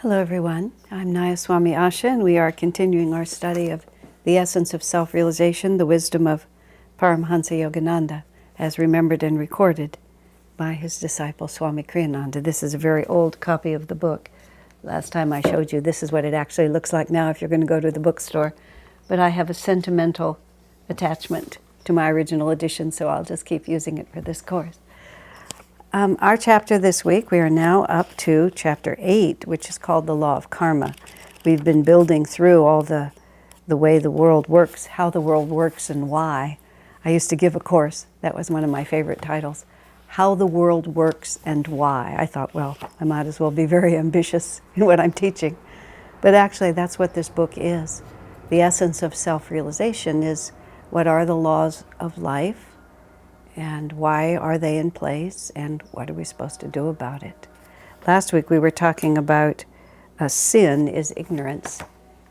Hello everyone, I'm Nayaswami Asha, and we are continuing our study of the essence of self-realization, the wisdom of Paramhansa Yogananda, as remembered and recorded by his disciple Swami Kriyananda. This is a very old copy of the book. Last time I showed you, this is what it actually looks like now if you're going to go to the bookstore. But I have a sentimental attachment to my original edition, so I'll just keep using it for this course. Our chapter this week, we are now up to chapter 8, which is called the Law of Karma. We've been building through all the way the world works, how the world works and why. I used to give a course, that was one of my favorite titles, How the World Works and Why. I thought, well, I might as well be very ambitious in what I'm teaching. But actually, that's what this book is. The essence of self-realization is what are the laws of life, and why are they in place, and what are we supposed to do about it? Last week we were talking about sin is ignorance,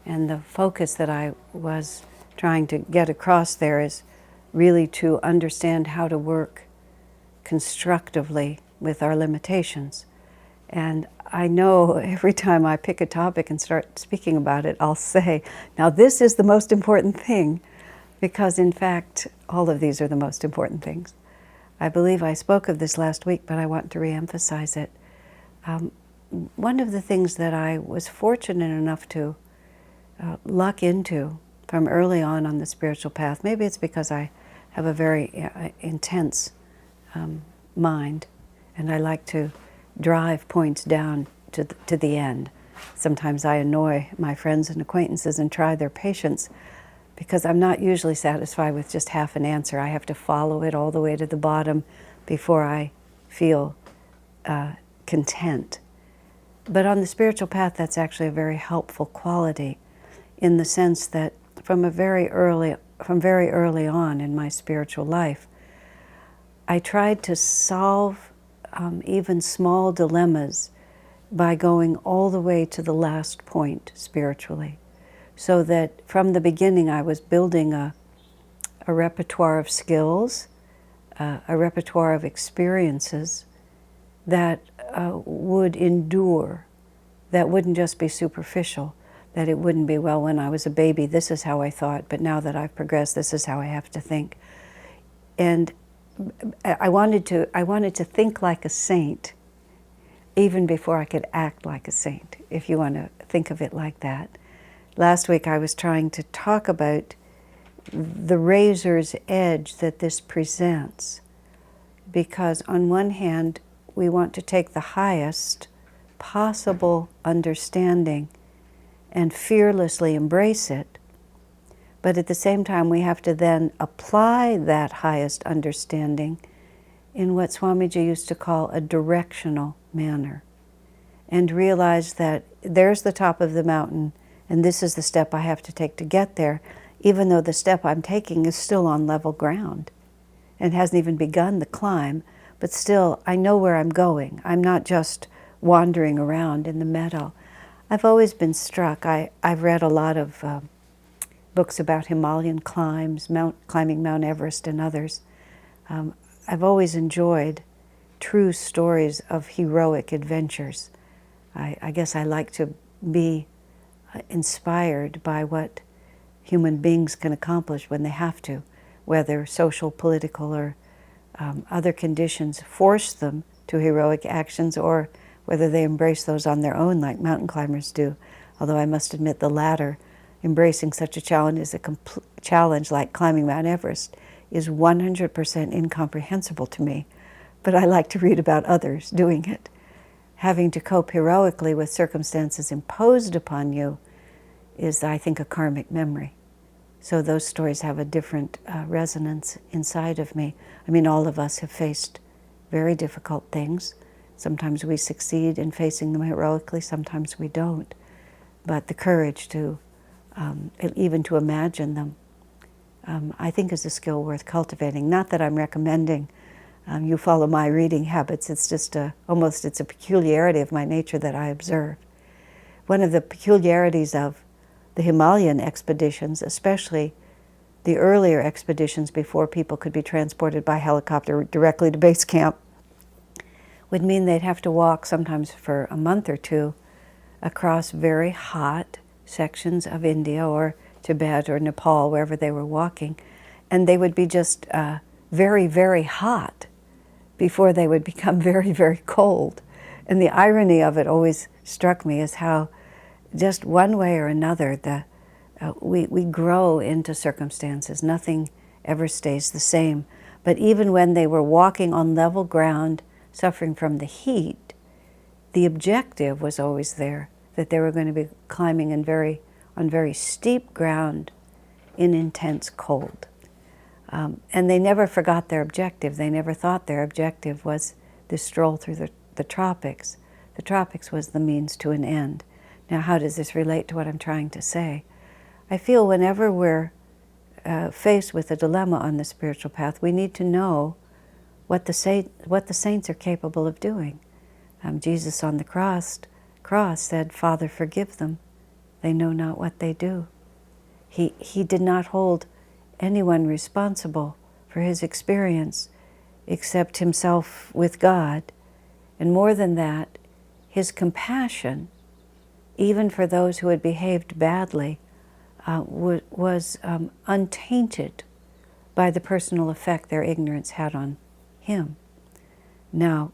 and the focus that I was trying to get across there is really to understand how to work constructively with our limitations. And I know every time I pick a topic and start speaking about it, I'll say, now this is the most important thing, because in fact, all of these are the most important things. I believe I spoke of this last week, but I want to reemphasize it. One of the things that I was fortunate enough to luck into from early on the spiritual path, maybe it's because I have a very intense mind, and I like to drive points down to the end. Sometimes I annoy my friends and acquaintances and try their patience, because I'm not usually satisfied with just half an answer. I have to follow it all the way to the bottom before I feel content. But on the spiritual path, that's actually a very helpful quality, in the sense that from very early on in my spiritual life, I tried to solve even small dilemmas by going all the way to the last point spiritually. So that from the beginning I was building a repertoire of skills, a repertoire of experiences that would endure, that wouldn't just be superficial, that it wouldn't be, well, when I was a baby, this is how I thought, but now that I've progressed, this is how I have to think. And I wanted to think like a saint, even before I could act like a saint, if you want to think of it like that. Last week I was trying to talk about the razor's edge that this presents, because on one hand we want to take the highest possible understanding and fearlessly embrace it, but at the same time we have to then apply that highest understanding in what Swamiji used to call a directional manner, and realize that there's the top of the mountain, and this is the step I have to take to get there, even though the step I'm taking is still on level ground and hasn't even begun the climb, but still I know where I'm going. I'm not just wandering around in the meadow. I've always been struck. I've read a lot of books about Himalayan climbs, climbing Mount Everest and others. I've always enjoyed true stories of heroic adventures. I guess I like to be inspired by what human beings can accomplish when they have to, whether social, political, or other conditions force them to heroic actions, or whether they embrace those on their own like mountain climbers do. Although I must admit the latter, embracing such a challenge as challenge like climbing Mount Everest, is 100% incomprehensible to me. But I like to read about others doing it. Having to cope heroically with circumstances imposed upon you is, I think, a karmic memory. So those stories have a different resonance inside of me. I mean, all of us have faced very difficult things. Sometimes we succeed in facing them heroically, sometimes we don't. But the courage to, even to imagine them, I think is a skill worth cultivating. Not that I'm recommending you follow my reading habits. It's just it's a peculiarity of my nature that I observe. One of the peculiarities of the Himalayan expeditions, especially the earlier expeditions before people could be transported by helicopter directly to base camp, would mean they'd have to walk sometimes for a month or two across very hot sections of India or Tibet or Nepal, wherever they were walking, and they would be just very, very hot before they would become very, very cold. And the irony of it always struck me is how just one way or another we grow into circumstances. Nothing ever stays the same. But even when they were walking on level ground, suffering from the heat, the objective was always there, that they were going to be climbing on very steep ground in intense cold. And they never forgot their objective. They never thought their objective was this stroll through the tropics. The tropics was the means to an end. Now, how does this relate to what I'm trying to say? I feel whenever we're faced with a dilemma on the spiritual path, we need to know what the saints are capable of doing. Jesus on the cross said, "Father, forgive them. They know not what they do." He did not hold anyone responsible for his experience except himself with God. And more than that, his compassion, even for those who had behaved badly, was untainted by the personal effect their ignorance had on him. Now,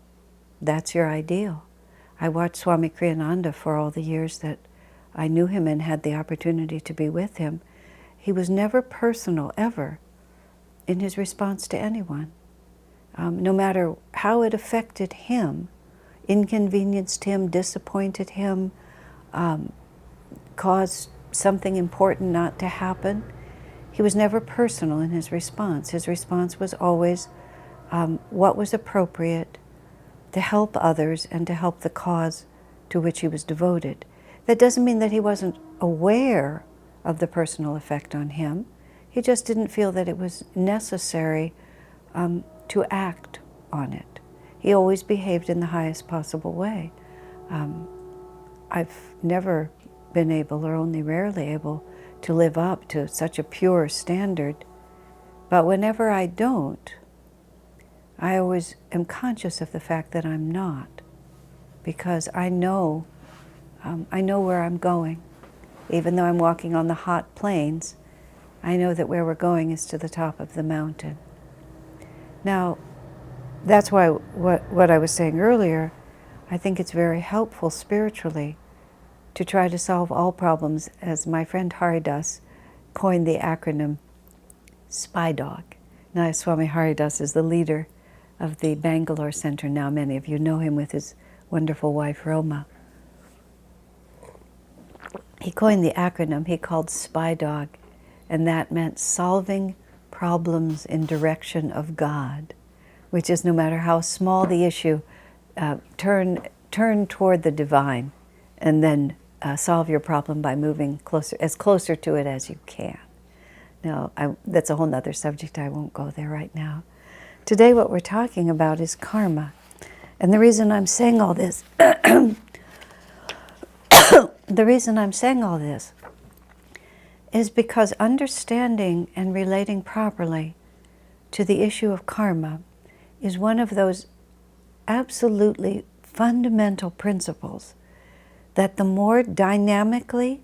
that's your ideal. I watched Swami Kriyananda for all the years that I knew him and had the opportunity to be with him. He was never personal, ever, in his response to anyone. No matter how it affected him, inconvenienced him, disappointed him, caused something important not to happen, he was never personal in his response. His response was always what was appropriate to help others and to help the cause to which he was devoted. That doesn't mean that he wasn't aware of the personal effect on him. He just didn't feel that it was necessary to act on it. He always behaved in the highest possible way. I've never been able, or only rarely able, to live up to such a pure standard. But whenever I don't, I always am conscious of the fact that I'm not, because I know where I'm going. Even though I'm walking on the hot plains, I know that where we're going is to the top of the mountain. Now, that's why what I was saying earlier, I think it's very helpful spiritually to try to solve all problems, as my friend Haridas coined the acronym SPY-DOG. Nayaswami Haridas is the leader of the Bangalore Center now. Many of you know him with his wonderful wife, Roma. He coined the acronym he called SPY-DOG, and that meant solving problems in direction of God, which is no matter how small the issue, turn toward the divine, and then solve your problem by moving closer to it as you can. Now, that's a whole nother subject. I won't go there right now. Today what we're talking about is karma. And the reason I'm saying all this, is because understanding and relating properly to the issue of karma is one of those absolutely fundamental principles that the more dynamically,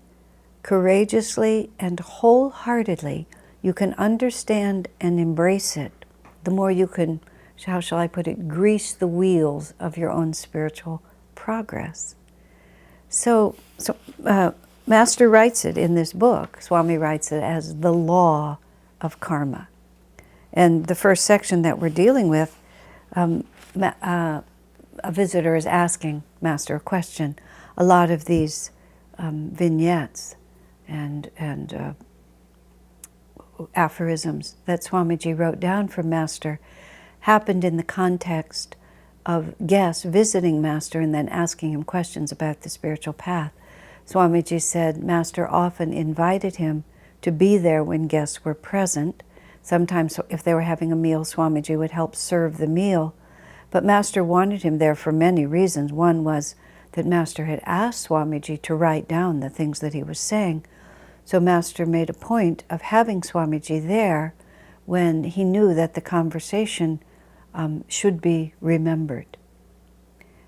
courageously, and wholeheartedly you can understand and embrace it, the more you can, how shall I put it, grease the wheels of your own spiritual progress. So Master writes it in this book, Swami writes it as the law of karma. And the first section that we're dealing with, a visitor is asking Master a question. A lot of these vignettes and aphorisms that Swamiji wrote down from Master happened in the context of guests visiting Master and then asking him questions about the spiritual path. Swamiji said Master often invited him to be there when guests were present. Sometimes if they were having a meal, Swamiji would help serve the meal. But Master wanted him there for many reasons. One was that Master had asked Swamiji to write down the things that he was saying. So Master made a point of having Swamiji there when he knew that the conversation should be remembered.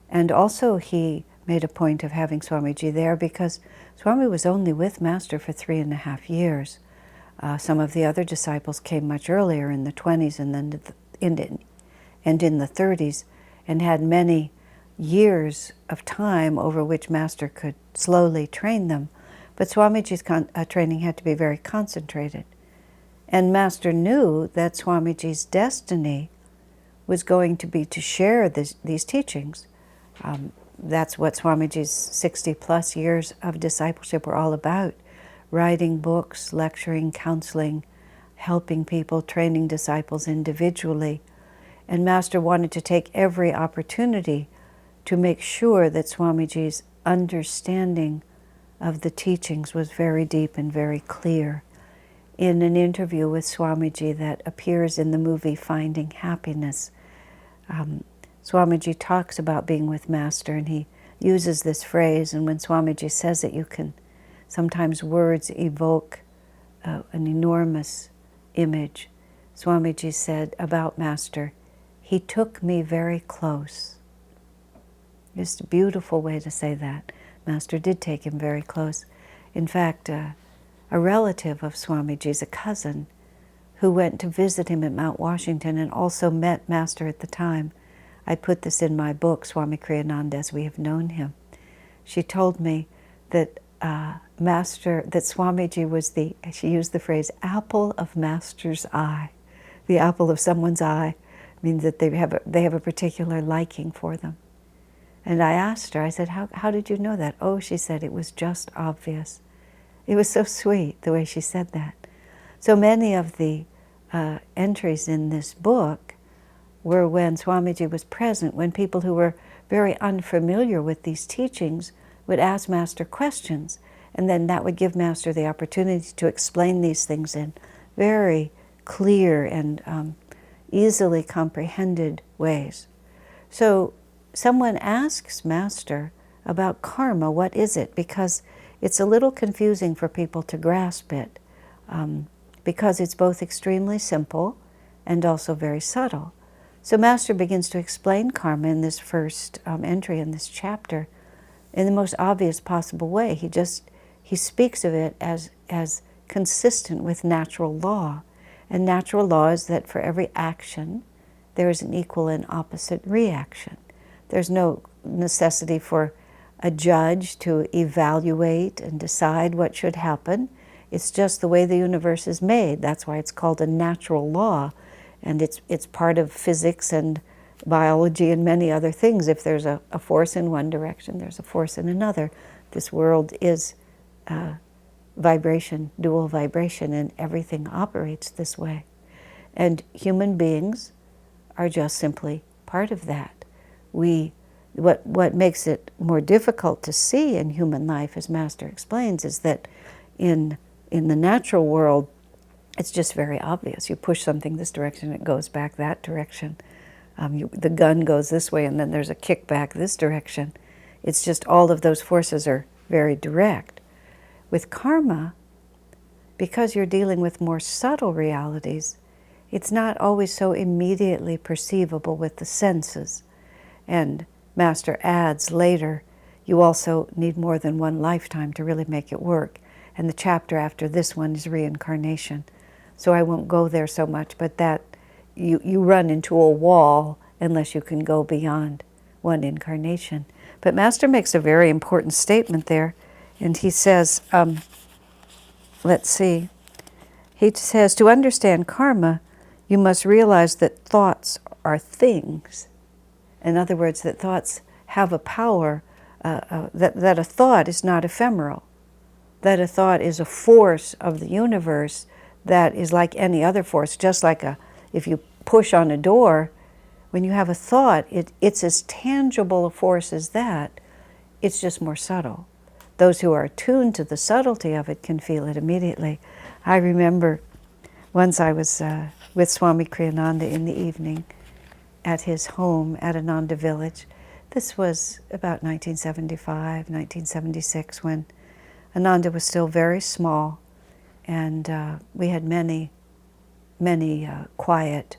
And also he made a point of having Swamiji there because Swami was only with Master for 3.5 years. Some of the other disciples came much earlier in the 20s and then in the 30s, and had many years of time over which Master could slowly train them. But Swamiji's training had to be very concentrated. And Master knew that Swamiji's destiny was going to be to share these teachings. That's what Swamiji's 60-plus years of discipleship were all about. Writing books, lecturing, counseling, helping people, training disciples individually. And Master wanted to take every opportunity to make sure that Swamiji's understanding of the teachings was very deep and very clear. In an interview with Swamiji that appears in the movie Finding Happiness, Swamiji talks about being with Master, and he uses this phrase, and when Swamiji says it, you can sometimes words evoke an enormous image. Swamiji said about Master, "He took me very close." Just a beautiful way to say that. Master did take him very close. In fact, a relative of Swamiji's, a cousin, who went to visit him at Mount Washington and also met Master at the time. I put this in my book, Swami Kriyananda as We Have Known Him. She told me that that Swamiji was she used the phrase, apple of Master's eye. The apple of someone's eye means that they have a particular liking for them. And I asked her, I said, how did you know that? Oh, she said, it was just obvious. It was so sweet the way she said that. So many of the entries in this book were when Swamiji was present, when people who were very unfamiliar with these teachings would ask Master questions, and then that would give Master the opportunity to explain these things in very clear and easily comprehended ways. So someone asks Master about karma, what is it? Because it's a little confusing for people to grasp it, because it's both extremely simple and also very subtle. So Master begins to explain karma in this first entry in this chapter in the most obvious possible way. He speaks of it as consistent with natural law. And natural law is that for every action, there is an equal and opposite reaction. There's no necessity for a judge to evaluate and decide what should happen. It's just the way the universe is made. That's why it's called a natural law. And it's part of physics and biology and many other things. If there's a force in one direction, there's a force in another. This world is vibration, dual vibration, and everything operates this way. And human beings are just simply part of that. What makes it more difficult to see in human life, as Master explains, is that in the natural world, it's just very obvious. You push something this direction, it goes back that direction. The gun goes this way, and then there's a kickback this direction. It's just all of those forces are very direct. With karma, because you're dealing with more subtle realities, it's not always so immediately perceivable with the senses. And Master adds later, you also need more than one lifetime to really make it work. And the chapter after this one is reincarnation. So I won't go there so much, but that you run into a wall unless you can go beyond one incarnation. But Master makes a very important statement there, and he says, let's see, he says, to understand karma, you must realize that thoughts are things. In other words, that thoughts have a power, that a thought is not ephemeral, that a thought is a force of the universe that is like any other force, just like if you push on a door, when you have a thought, it's as tangible a force as that, it's just more subtle. Those who are attuned to the subtlety of it can feel it immediately. I remember once I was with Swami Kriyananda in the evening at his home at Ananda Village. This was about 1975, 1976, when Ananda was still very small, and we had many quiet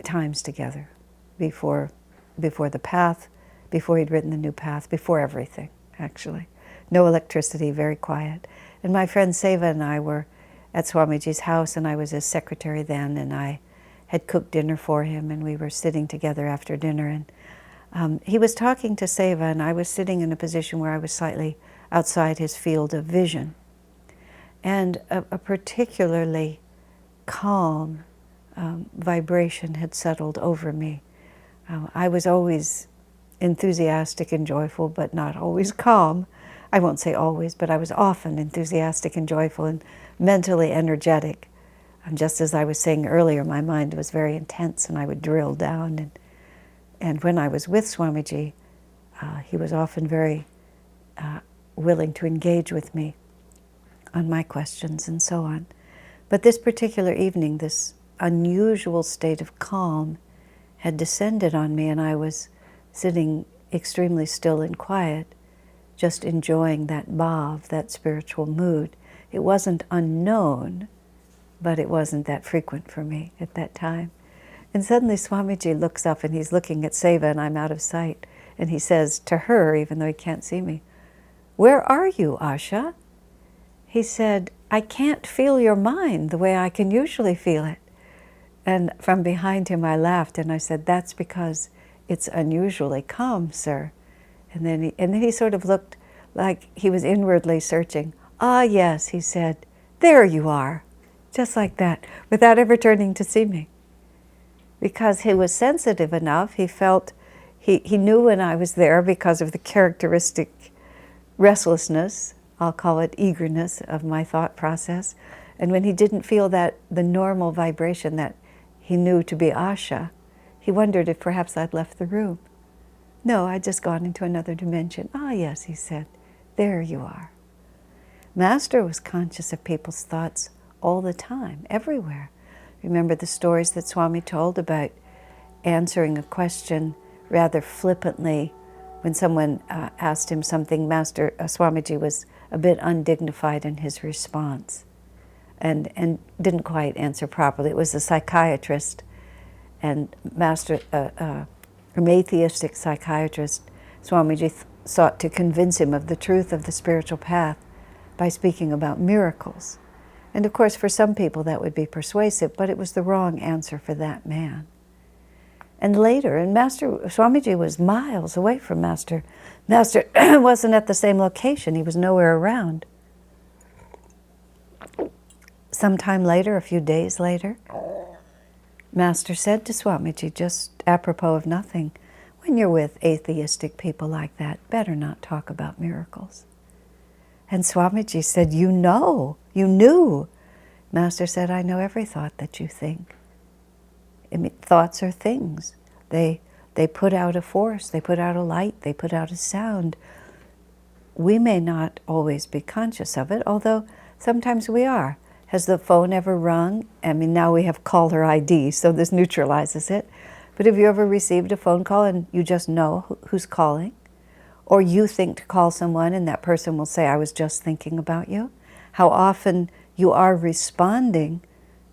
times together before the path before he'd written the new path, before everything, actually. No electricity, very quiet. And my friend Seva and I were at Swamiji's house, and I was his secretary then, and I had cooked dinner for him, and we were sitting together after dinner, and he was talking to Seva, and I was sitting in a position where I was slightly outside his field of vision. And a particularly calm vibration had settled over me. I was always enthusiastic and joyful, but not always calm. I won't say always, but I was often enthusiastic and joyful and mentally energetic. And just as I was saying earlier, my mind was very intense, and I would drill down. And when I was with Swamiji, he was often very willing to engage with me on my questions and so on. But this particular evening, this unusual state of calm had descended on me, and I was sitting extremely still and quiet, just enjoying that bhav, that spiritual mood. It wasn't unknown, but it wasn't that frequent for me at that time. And suddenly Swamiji looks up, and he's looking at Seva, and I'm out of sight. And he says to her, even though he can't see me, "Where are you, Asha?" He said, "I can't feel your mind the way I can usually feel it." And from behind him I laughed, and I said, "That's because it's unusually calm, sir." And then he sort of looked like he was inwardly searching. "Ah, yes," he said, "there you are." Just like that, without ever turning to see me. Because he was sensitive enough, he felt, he knew when I was there because of the characteristic restlessness, I'll call it eagerness, of my thought process. And when he didn't feel that, the normal vibration that he knew to be Asha, he wondered if perhaps I'd left the room. No, I'd just gone into another dimension. "Ah, yes," he said, "there you are." Master was conscious of people's thoughts all the time, everywhere. Remember the stories that Swami told about answering a question rather flippantly when someone asked him something. Master Swamiji was a bit undignified in his response and didn't quite answer properly. It was a psychiatrist, and Master, an atheistic psychiatrist, Swamiji sought to convince him of the truth of the spiritual path by speaking about miracles. And of course, for some people that would be persuasive, but it was the wrong answer for that man. And later, and Swamiji was miles away from Master. Master wasn't at the same location. He was nowhere around. Sometime later, a few days later, Master said to Swamiji, just apropos of nothing, "When you're with atheistic people like that, better not talk about miracles." And Swamiji said, "You knew." Master said, "I know every thought that you think." I mean, thoughts are things. They put out a force, they put out a light, they put out a sound. We may not always be conscious of it, although sometimes we are. Has the phone ever rung? I mean, now we have caller ID, so this neutralizes it. But have you ever received a phone call and you just know who's calling? Or you think to call someone and that person will say, "I was just thinking about you"? How often you are responding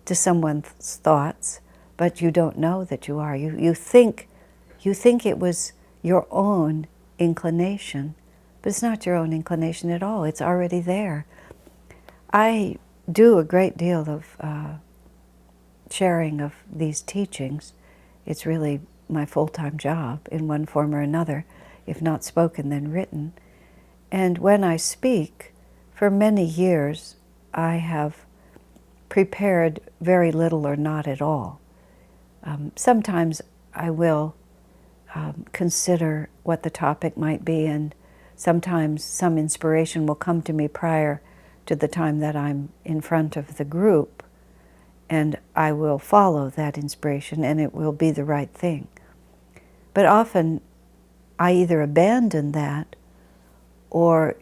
to someone's thoughts, but you don't know that you are. You think it was your own inclination, but it's not your own inclination at all. It's already there. I do a great deal of sharing of these teachings. It's really my full-time job in one form or another, if not spoken, then written. And when I speak, for many years, I have prepared very little or not at all. Sometimes I will consider what the topic might be, and sometimes some inspiration will come to me prior to the time that I'm in front of the group, and I will follow that inspiration, and it will be the right thing. But often I either abandon that, or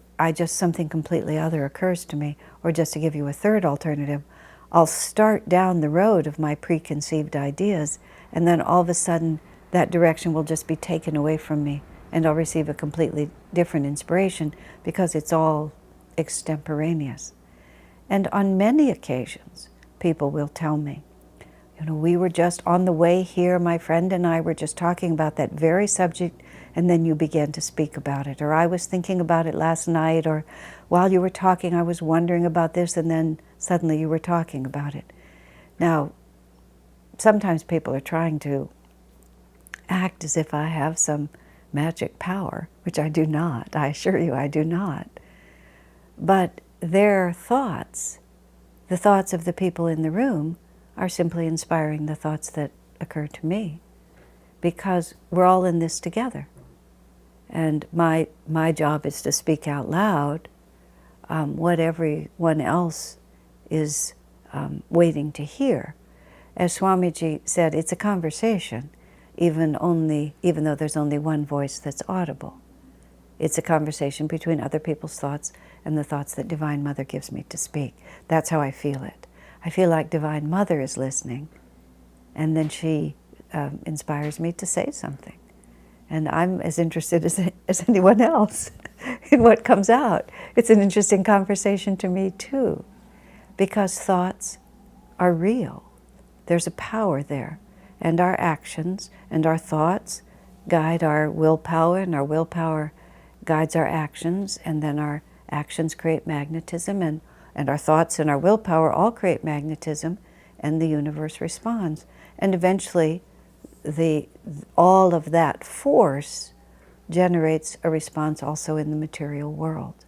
something completely other occurs to me, or just to give you a third alternative, I'll start down the road of my preconceived ideas, and then all of a sudden that direction will just be taken away from me, and I'll receive a completely different inspiration because it's all extemporaneous. And on many occasions, people will tell me, "We were just on the way here, my friend and I were just talking about that very subject, and then you begin to speak about it. Or I was thinking about it last night, or while you were talking I was wondering about this, and then suddenly you were talking about it. Now, sometimes people are trying to act as if I have some magic power, which I do not. I assure you I do not. But their thoughts, the thoughts of the people in the room, are simply inspiring the thoughts that occur to me, because we're all in this together. And my job is to speak out loud what everyone else is waiting to hear. As Swamiji said, it's a conversation, even though there's only one voice that's audible. It's a conversation between other people's thoughts and the thoughts that Divine Mother gives me to speak. That's how I feel it. I feel like Divine Mother is listening, and then she inspires me to say something. And I'm as interested as anyone else in what comes out. It's an interesting conversation to me too, because thoughts are real. There's a power there, and our actions and our thoughts guide our willpower, and our willpower guides our actions, and then our actions create magnetism, and our thoughts and our willpower all create magnetism, and the universe responds. And eventually, all of that force generates a response also in the material world.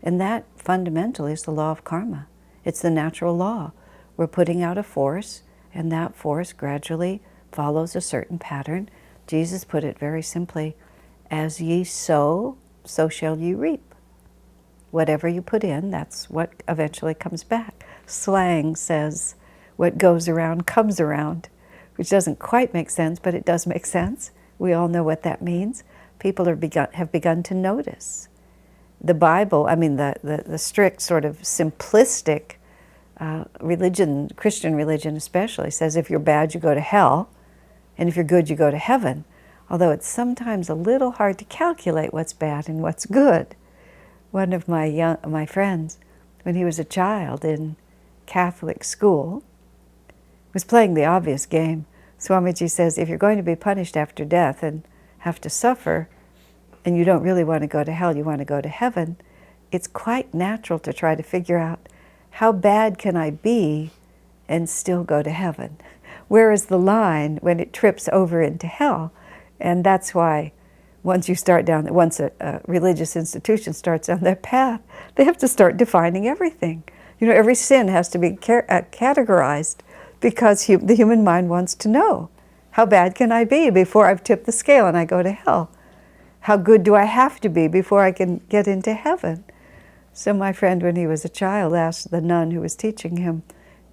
And that fundamentally is the law of karma. It's the natural law. We're putting out a force, and that force gradually follows a certain pattern. Jesus put it very simply, as ye sow, so shall ye reap. Whatever you put in, that's what eventually comes back. Slang says, what goes around comes around, which doesn't quite make sense, but it does make sense. We all know what that means. People have begun to notice. The Bible, I mean the strict sort of simplistic religion, Christian religion especially, says if you're bad you go to hell, and if you're good you go to heaven. Although it's sometimes a little hard to calculate what's bad and what's good. One of my friends, when he was a child in Catholic school, was playing the obvious game. Swamiji says, if you're going to be punished after death and have to suffer, and you don't really want to go to hell, you want to go to heaven, it's quite natural to try to figure out, how bad can I be and still go to heaven? Where is the line when it trips over into hell? And that's why once a religious institution starts on their path, they have to start defining everything. You know, every sin has to be categorized, because the human mind wants to know, how bad can I be before I've tipped the scale and I go to hell? How good do I have to be before I can get into heaven? So my friend, when he was a child, asked the nun who was teaching him,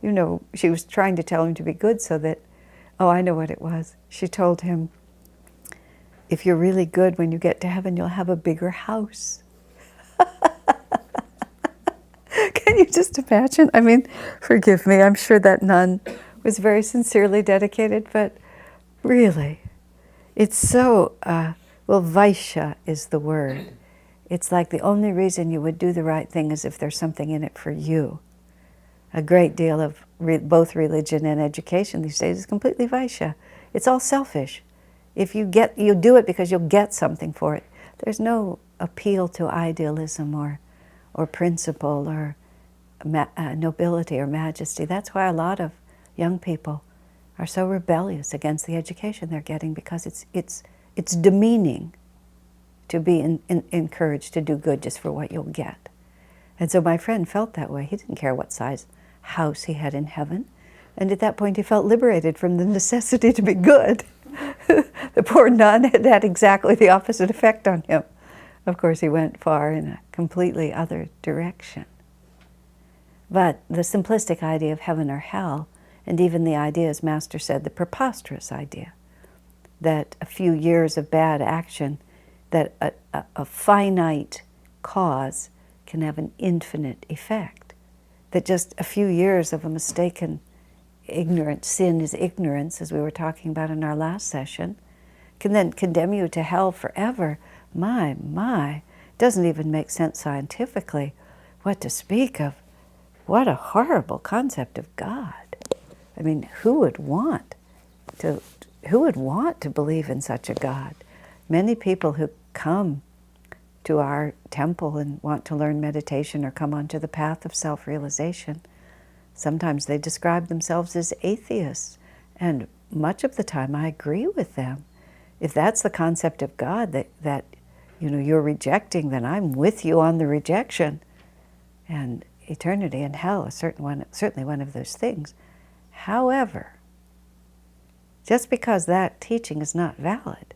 you know, she was trying to tell him to be good so that, oh, I know what it was. She told him, if you're really good, when you get to heaven, you'll have a bigger house. Can you just imagine? I mean, forgive me, I'm sure that nun was very sincerely dedicated, but really, it's so, well, Vaishya is the word. It's like the only reason you would do the right thing is if there's something in it for you. A great deal of both religion and education these days is completely Vaishya. It's all selfish. If you do it because you'll get something for it. There's no appeal to idealism or principle or nobility or majesty. That's why a lot of young people are so rebellious against the education they're getting, because it's demeaning to be encouraged to do good just for what you'll get. And so my friend felt that way. He didn't care what size house he had in heaven. And at that point he felt liberated from the necessity to be good. The poor nun had exactly the opposite effect on him. Of course, he went far in a completely other direction. But the simplistic idea of heaven or hell, and even the idea, as Master said, the preposterous idea, that a few years of bad action, that a finite cause can have an infinite effect, that just a few years of a mistaken ignorance, sin is ignorance, as we were talking about in our last session, can then condemn you to hell forever. My, doesn't even make sense scientifically. What to speak of? What a horrible concept of God. I mean, who would want to believe in such a God? many people who come to our temple and want to learn meditation or come onto the path of self-realization, sometimes they describe themselves as atheists. And much of the time I agree with them. If that's the concept of God that you're rejecting, then I'm with you on the rejection. And eternity and hell is certainly one of those things. However, just because that teaching is not valid,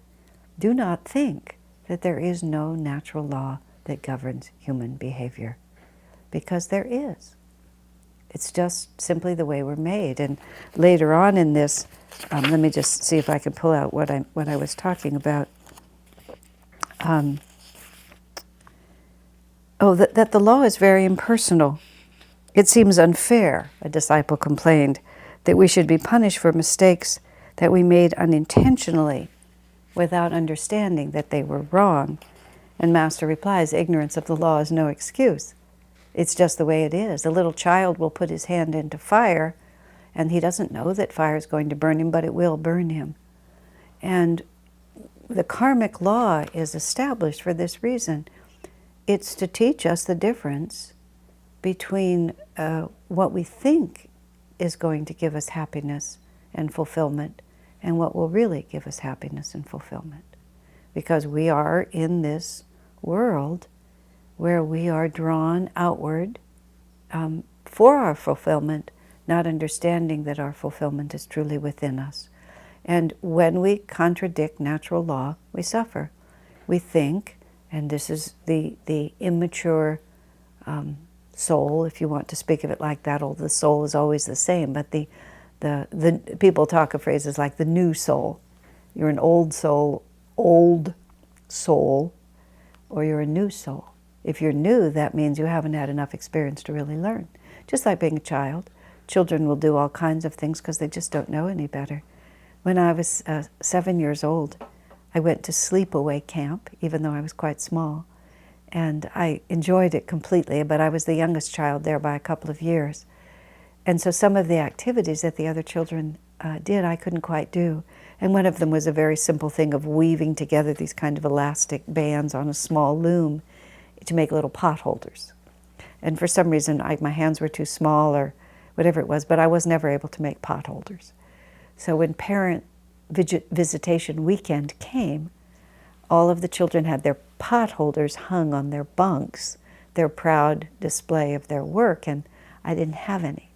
do not think that there is no natural law that governs human behavior, because there is. It's just simply the way we're made. And later on in this, let me just see if I can pull out what I was talking about. That the law is very impersonal. It seems unfair, a disciple complained, that we should be punished for mistakes that we made unintentionally without understanding that they were wrong. And Master replies, ignorance of the law is no excuse. It's just the way it is. A little child will put his hand into fire, and he doesn't know that fire is going to burn him, but it will burn him. And the karmic law is established for this reason. It's to teach us the difference between what we think is going to give us happiness and fulfillment and what will really give us happiness and fulfillment. Because we are in this world where we are drawn outward for our fulfillment, not understanding that our fulfillment is truly within us. And when we contradict natural law, we suffer. We think, and this is the immature soul, if you want to speak of it like that, although the soul is always the same, but the people talk of phrases like the new soul. You're an old soul, or you're a new soul. If you're new, that means you haven't had enough experience to really learn. Just like being a child. Children will do all kinds of things because they just don't know any better. When I was 7 years old, I went to sleepaway camp, even though I was quite small. And I enjoyed it completely, but I was the youngest child there by a couple of years. And so some of the activities that the other children did, I couldn't quite do. And one of them was a very simple thing of weaving together these kind of elastic bands on a small loom to make little pot holders. And for some reason, my hands were too small or whatever it was, but I was never able to make pot holders. So when parent visitation weekend came, all of the children had their pot holders hung on their bunks, their proud display of their work, and I didn't have any.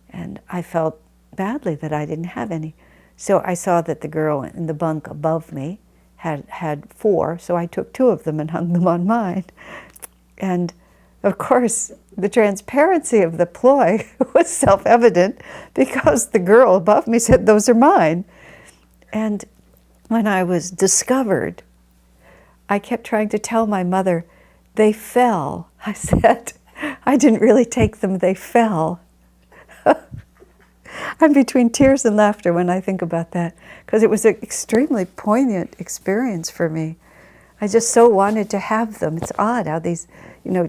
And I felt badly that I didn't have any. So I saw that the girl in the bunk above me had 4, so I took 2 of them and hung them on mine. And of course, the transparency of the ploy was self-evident because the girl above me said, "Those are mine." And when I was discovered, I kept trying to tell my mother, "They fell." I said, "I didn't really take them, they fell." I'm between tears and laughter when I think about that, because it was an extremely poignant experience for me. I just so wanted to have them. It's odd how these,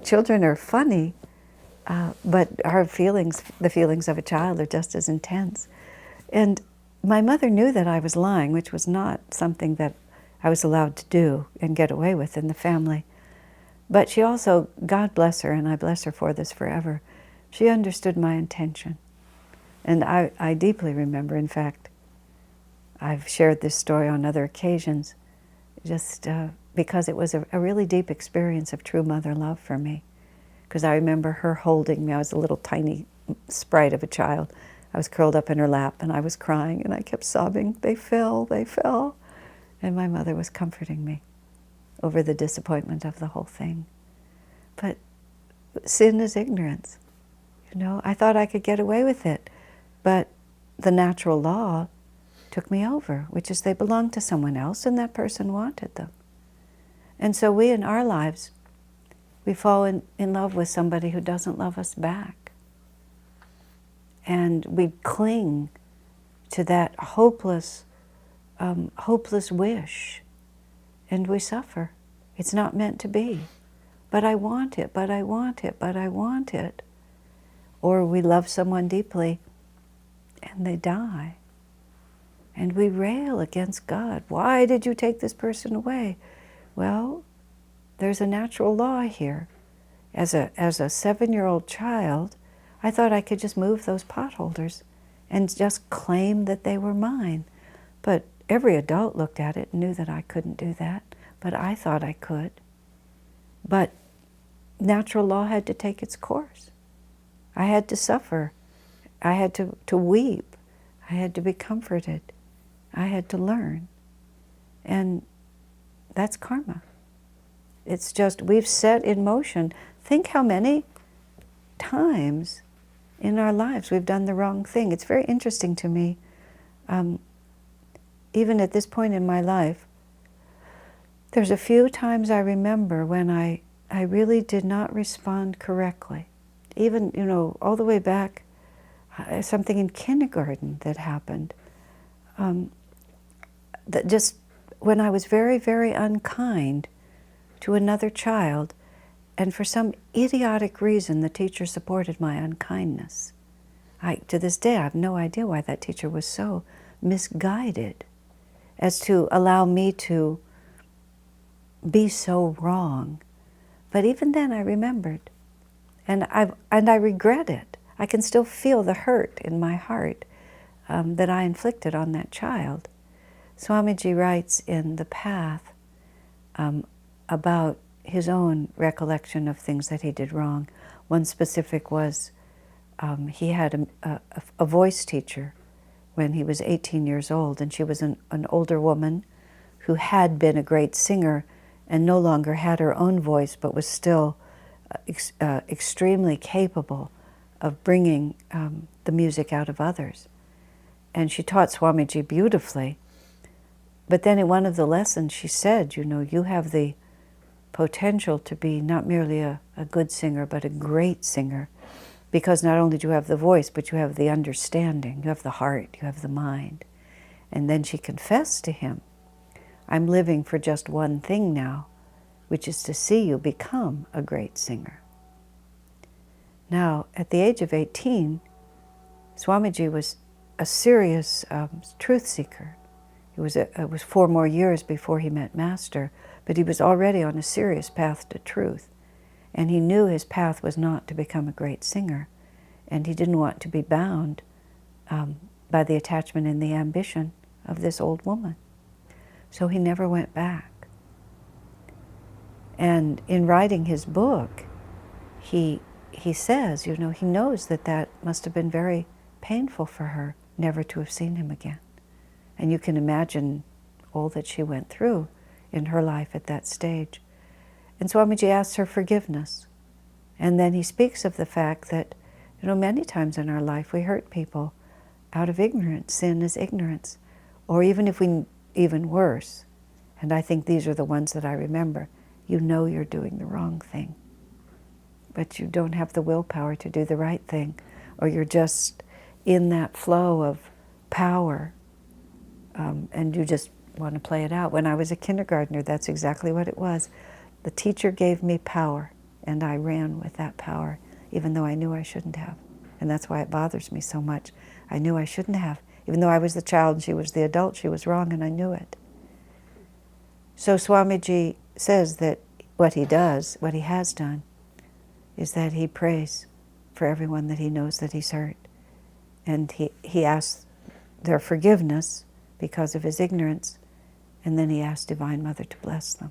children are funny, but our feelings, the feelings of a child, are just as intense. And my mother knew that I was lying, which was not something that I was allowed to do and get away with in the family. But she also, God bless her, and I bless her for this forever, she understood my intention. And I deeply remember, in fact, I've shared this story on other occasions, just because it was a really deep experience of true mother love for me. Because I remember her holding me. I was a little tiny sprite of a child. I was curled up in her lap, and I was crying, and I kept sobbing, "They fell, they fell." And my mother was comforting me over the disappointment of the whole thing. But sin is ignorance. I thought I could get away with it. But the natural law took me over, which is they belonged to someone else, and that person wanted them. And so we, in our lives, we fall in love with somebody who doesn't love us back. And we cling to that hopeless wish, and we suffer. It's not meant to be. But I want it, but I want it, but I want it. Or we love someone deeply, and they die. And we rail against God. Why did you take this person away? Well, there's a natural law here. As a 7-year-old child, I thought I could just move those potholders and just claim that they were mine. But every adult looked at it and knew that I couldn't do that. But I thought I could. But natural law had to take its course. I had to suffer. I had to weep. I had to be comforted. I had to learn. And that's karma. It's just, we've set in motion. Think how many times in our lives we've done the wrong thing. It's very interesting to me, even at this point in my life, there's a few times I remember when I really did not respond correctly. Even, all the way back, something in kindergarten that happened. That just, when I was very, very unkind to another child, and for some idiotic reason, the teacher supported my unkindness. To this day, I have no idea why that teacher was so misguided as to allow me to be so wrong. But even then, I remembered, and I regret it. I can still feel the hurt in my heart that I inflicted on that child. Swamiji writes in The Path about his own recollection of things that he did wrong. One specific was he had a voice teacher when he was 18 years old, and she was an older woman who had been a great singer and no longer had her own voice, but was still extremely capable of bringing the music out of others. And she taught Swamiji beautifully. But then in one of the lessons she said, you have the potential to be not merely a good singer, but a great singer, because not only do you have the voice, but you have the understanding, you have the heart, you have the mind. And then she confessed to him, I'm living for just one thing now, which is to see you become a great singer. Now, at the age of 18, Swamiji was a serious truth seeker. It was 4 more years before he met Master, but he was already on a serious path to truth. And he knew his path was not to become a great singer, and he didn't want to be bound by the attachment and the ambition of this old woman. So he never went back. And in writing his book, he says, he knows that must have been very painful for her never to have seen him again. And you can imagine all that she went through in her life at that stage. And Swamiji asks her forgiveness. And then he speaks of the fact that, many times in our life we hurt people out of ignorance. Sin is ignorance. Or even worse, and I think these are the ones that I remember, you're doing the wrong thing, but you don't have the willpower to do the right thing, or you're just in that flow of power, and you just want to play it out. When I was a kindergartner, that's exactly what it was. The teacher gave me power, and I ran with that power, even though I knew I shouldn't have. And that's why it bothers me so much. I knew I shouldn't have. Even though I was the child and she was the adult, she was wrong, and I knew it. So Swamiji says that what he has done, is that he prays for everyone that he knows that he's hurt. And he asks their forgiveness because of his ignorance, and then he asks Divine Mother to bless them.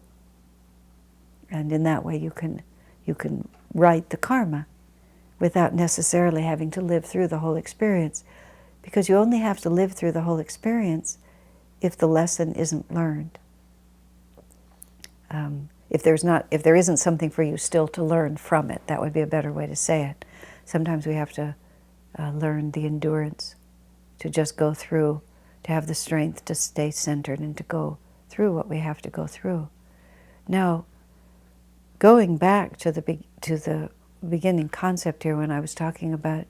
And in that way you can right the karma without necessarily having to live through the whole experience, because you only have to live through the whole experience if the lesson isn't learned. If there isn't something for you still to learn from it, that would be a better way to say it. Sometimes we have to learn the endurance to just go through, to have the strength to stay centered and to go through what we have to go through. Now, going back to the beginning concept here when I was talking about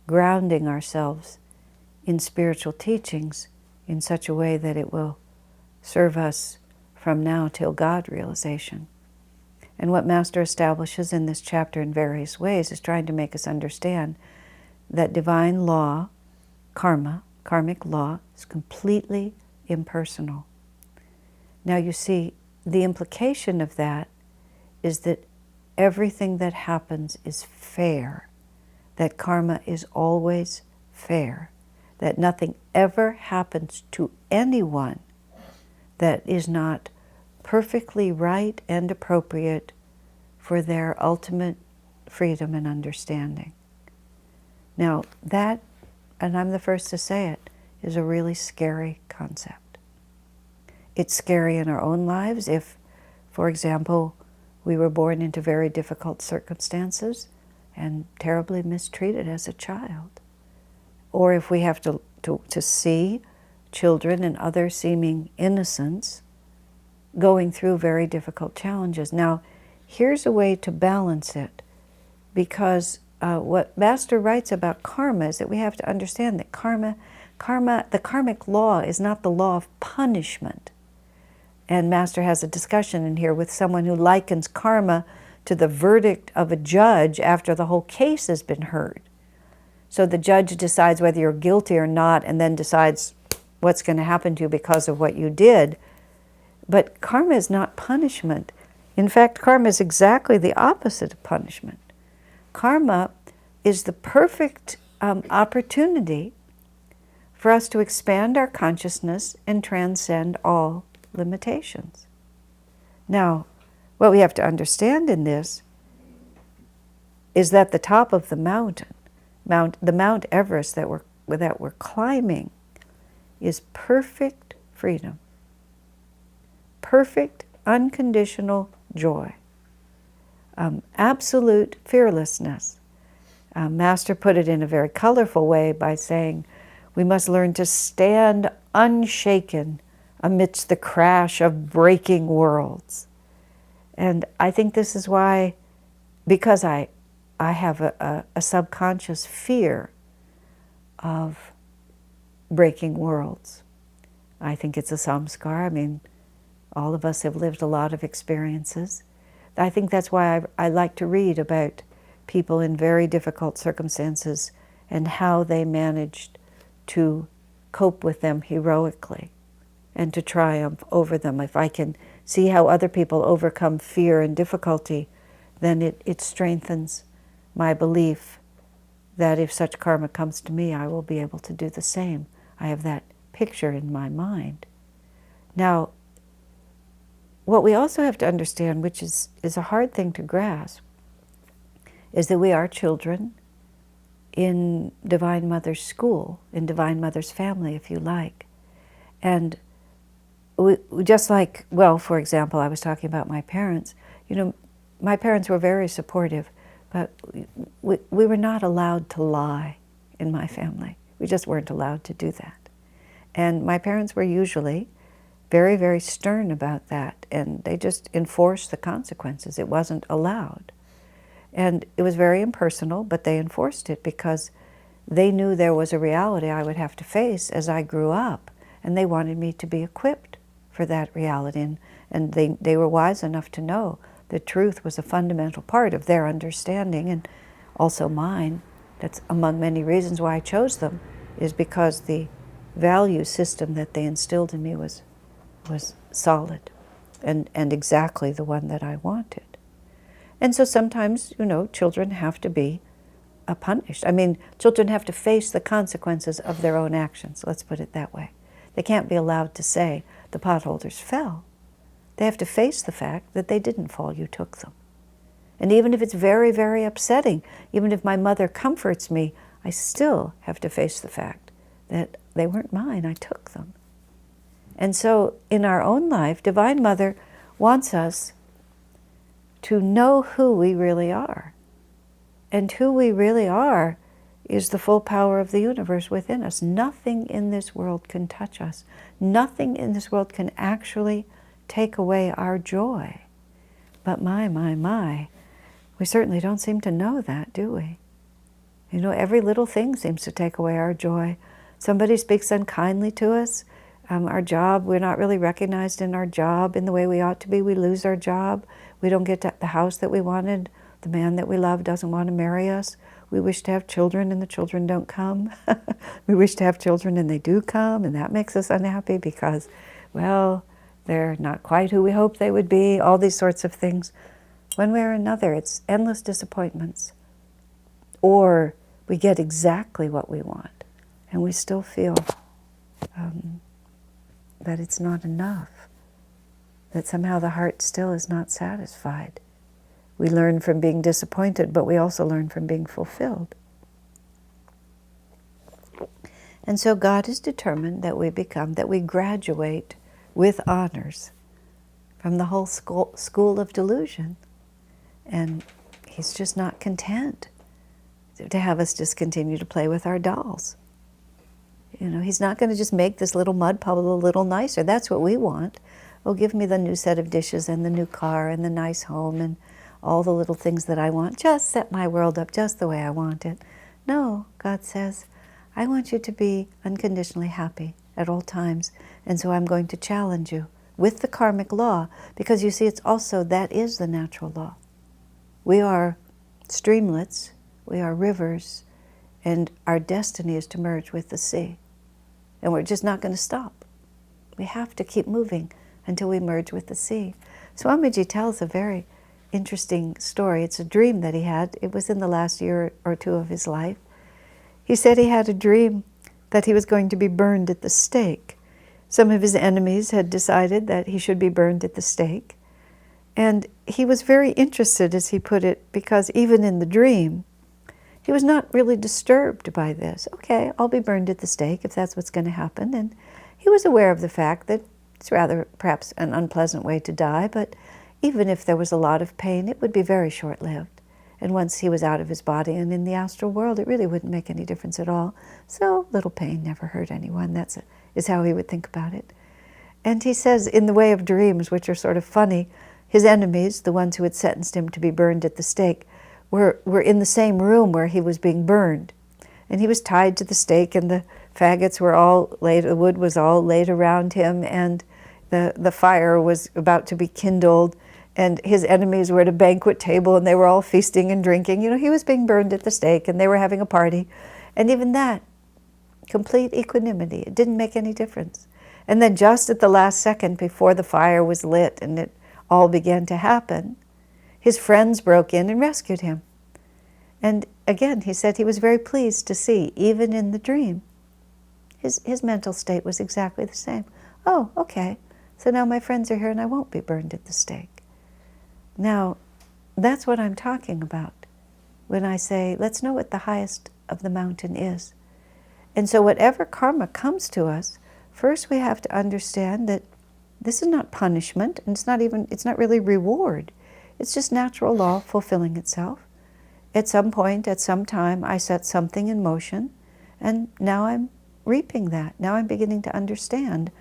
grounding ourselves in spiritual teachings in such a way that it will serve us from now till God realization. And what Master establishes in this chapter in various ways is trying to make us understand that divine law, karma karmic law is completely impersonal. Now you see, the implication of that is that everything that happens is fair, that karma is always fair, that nothing ever happens to anyone that is not perfectly right and appropriate for their ultimate freedom and understanding. Now that, and I'm the first to say it, is a really scary concept. It's scary in our own lives if, for example, we were born into very difficult circumstances and terribly mistreated as a child. Or if we have to see children and other seeming innocents going through very difficult challenges. Now, here's a way to balance it, because what Master writes about karma is that we have to understand that the karmic law is not the law of punishment. And Master has a discussion in here with someone who likens karma to the verdict of a judge after the whole case has been heard. So the judge decides whether you're guilty or not, and then decides what's going to happen to you because of what you did. But karma is not punishment. In fact, karma is exactly the opposite of punishment. Karma is the perfect opportunity for us to expand our consciousness and transcend all limitations. Now, what we have to understand in this is that the top of the mountain, the Mount Everest that we're climbing, is perfect freedom, perfect unconditional joy, absolute fearlessness. Master put it in a very colorful way by saying, we must learn to stand unshaken amidst the crash of breaking worlds. And I think this is why, because I have a subconscious fear of breaking worlds. I think it's a samskar. I mean, all of us have lived a lot of experiences. I think that's why I like to read about people in very difficult circumstances and how they managed to cope with them heroically and to triumph over them. If I can see how other people overcome fear and difficulty, then it strengthens my belief that if such karma comes to me, I will be able to do the same. I have that picture in my mind. Now, what we also have to understand, which is a hard thing to grasp, is that we are children in Divine Mother's school, in Divine Mother's family, if you like. And we just like, well, for example, I was talking about my parents. You know, my parents were very supportive, but we were not allowed to lie in my family. We just weren't allowed to do that. And my parents were usually very, very stern about that, and they just enforced the consequences. It wasn't allowed. And it was very impersonal, but they enforced it because they knew there was a reality I would have to face as I grew up, and they wanted me to be equipped for that reality. And they were wise enough to know that truth was a fundamental part of their understanding, and also mine. That's among many reasons why I chose them, is because the value system that they instilled in me was solid and exactly the one that I wanted. And so sometimes, you know, children have to be punished. I mean, children have to face the consequences of their own actions, let's put it that way. They can't be allowed to say, the potholders fell. They have to face the fact that they didn't fall, you took them. And even if it's very, very upsetting, even if my mother comforts me, I still have to face the fact that they weren't mine, I took them. And so in our own life, Divine Mother wants us to know who we really are. And who we really are is the full power of the universe within us. Nothing in this world can touch us. Nothing in this world can actually take away our joy. But my, we certainly don't seem to know that, do we? You know, every little thing seems to take away our joy. Somebody speaks unkindly to us. Our job, we're not really recognized in our job in the way we ought to be. We lose our job. We don't get the house that we wanted. The man that we love doesn't want to marry us. we wish to have children and the children don't come. We wish to have children and they do come, and that makes us unhappy because, well, they're not quite who we hoped they would be, all these sorts of things. One way or another, it's endless disappointments. Or we get exactly what we want, and we still feel that it's not enough, that somehow the heart still is not satisfied. We learn from being disappointed, but we also learn from being fulfilled. And so God is determined that we graduate with honors from the whole school of delusion. And He's just not content to have us just continue to play with our dolls. He's not going to just make this little mud puddle a little nicer. That's what we want. Oh, give me the new set of dishes and the new car and the nice home and all the little things that I want. Just set my world up just the way I want it. No, God says, I want you to be unconditionally happy at all times. And so I'm going to challenge you with the karmic law, because you see, that is the natural law. We are streamlets, we are rivers, and our destiny is to merge with the sea. And we're just not going to stop. We have to keep moving until we merge with the sea. Swamiji tells a very interesting story. It's a dream that he had. It was in the last year or two of his life. He said he had a dream that he was going to be burned at the stake. Some of his enemies had decided that he should be burned at the stake. And he was very interested, as he put it, because even in the dream, he was not really disturbed by this. Okay, I'll be burned at the stake if that's what's going to happen. And he was aware of the fact that it's rather perhaps an unpleasant way to die, but even if there was a lot of pain, it would be very short-lived. And once he was out of his body and in the astral world, it really wouldn't make any difference at all. So little pain never hurt anyone. Is how he would think about it. And he says, in the way of dreams, which are sort of funny, his enemies, the ones who had sentenced him to be burned at the stake, were in the same room where he was being burned. And he was tied to the stake, and the faggots were all laid, the wood was all laid around him, and the fire was about to be kindled, and his enemies were at a banquet table, and they were all feasting and drinking. He was being burned at the stake, and they were having a party. And even that, complete equanimity, it didn't make any difference. And then just at the last second before the fire was lit and it all began to happen, his friends broke in and rescued him. And again, he said he was very pleased to see, even in the dream, his mental state was exactly the same. Oh, okay, so now my friends are here and I won't be burned at the stake. Now, that's what I'm talking about when I say, let's know what the highest of the mountain is. And so whatever karma comes to us, first we have to understand that this is not punishment, and it's not really reward. It's just natural law fulfilling itself. At some point, at some time, I set something in motion, and now I'm reaping that. Now I'm beginning to understand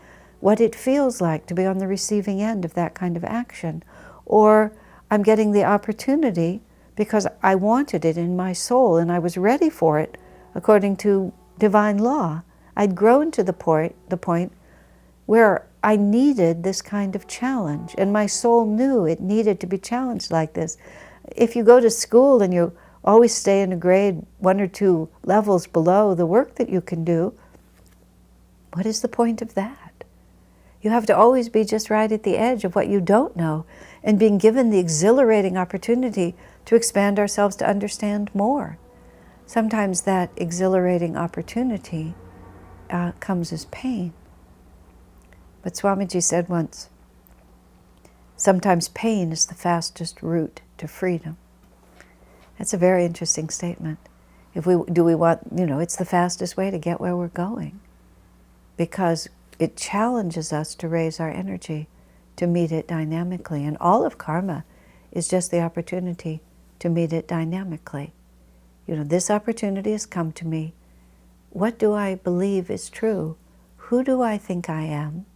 what it feels like to be on the receiving end of that kind of action. Or I'm getting the opportunity because I wanted it in my soul, and I was ready for it according to divine law. I'd grown to the point where I needed this kind of challenge, and my soul knew it needed to be challenged like this. If you go to school and you always stay in a grade 1 or 2 levels below the work that you can do, what is the point of that? You have to always be just right at the edge of what you don't know, and being given the exhilarating opportunity to expand ourselves to understand more. Sometimes that exhilarating opportunity comes as pain. But Swamiji said once, sometimes pain is the fastest route to freedom. That's a very interesting statement. It's the fastest way to get where we're going, because it challenges us to raise our energy to meet it dynamically. And all of karma is just the opportunity to meet it dynamically. This opportunity has come to me. What do I believe is true? Who do I think I am?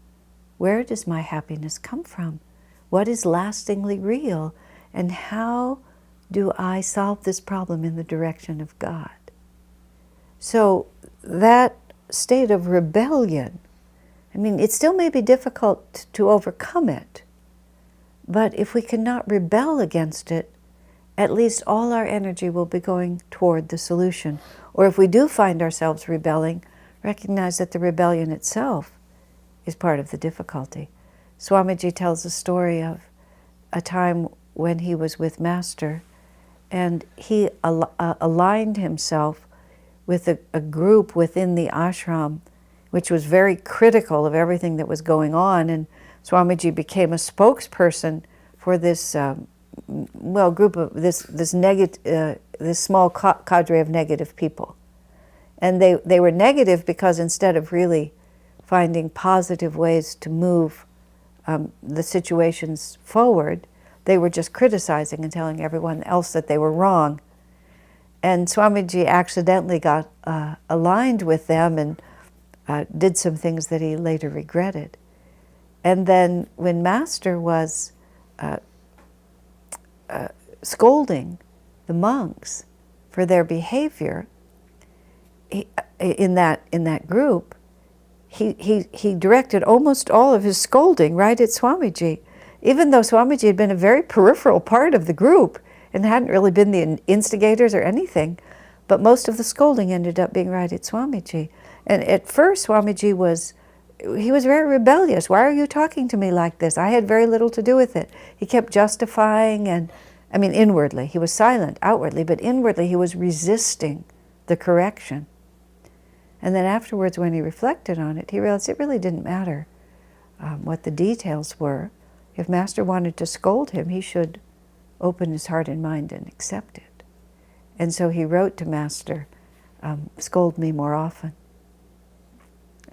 Where does my happiness come from? What is lastingly real? And how do I solve this problem in the direction of God? So that state of rebellion, it still may be difficult to overcome it, but if we cannot rebel against it at least all our energy will be going toward the solution. Or if we do find ourselves rebelling, recognize that the rebellion itself is part of the difficulty. Swamiji tells a story of a time when he was with Master, and he aligned himself with a group within the ashram, which was very critical of everything that was going on, and Swamiji became a spokesperson for this group of this small cadre of negative people. And they were negative because instead of really finding positive ways to move the situations forward, they were just criticizing and telling everyone else that they were wrong. And Swamiji accidentally got aligned with them and did some things that he later regretted. And then when Master was scolding the monks for their behavior in that group, he directed almost all of his scolding right at Swamiji, even though Swamiji had been a very peripheral part of the group and hadn't really been the instigators or anything. But most of the scolding ended up being right at Swamiji. And at first Swamiji was very rebellious. Why are you talking to me like this? I had very little to do with it. He kept justifying, and inwardly. He was silent outwardly, but inwardly he was resisting the correction. And then afterwards, when he reflected on it, he realized it really didn't matter what the details were. If Master wanted to scold him, he should open his heart and mind and accept it. And so he wrote to Master, scold me more often.